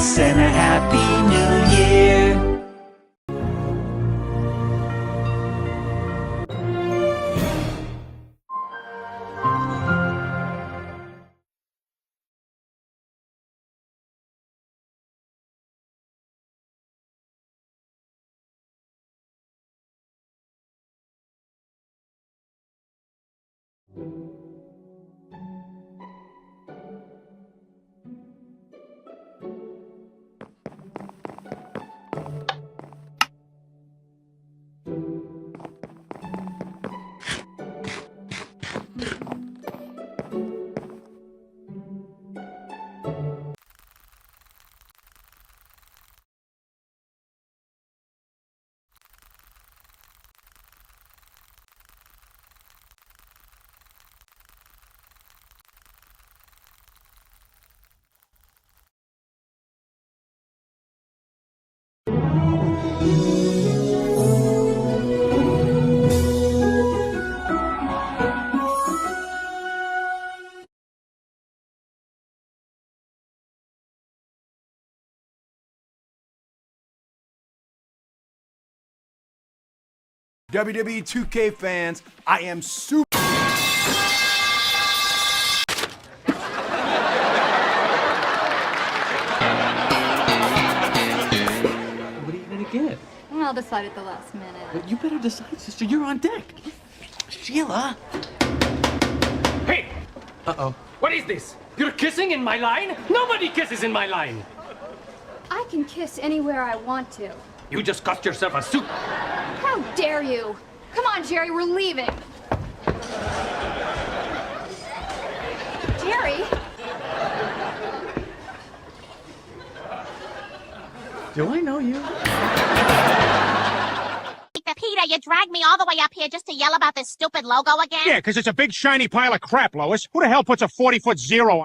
Christmas and a Happy New Year. WWE 2K fans, I am super. What are you gonna get? I'll decide at the last minute. Well, you better decide, sister. You're on deck. Sheila. Hey! Uh-oh. What is this? You're kissing in my line? Nobody kisses in my line! I can kiss anywhere I want to. You just cost yourself a suit. How dare you? Come on, Jerry, we're leaving. Jerry? Do I know you? Peter, you dragged me all the way up here just to yell about this stupid logo again? Yeah, because it's a big shiny pile of crap, Lois. Who the hell puts a 40-foot zero on?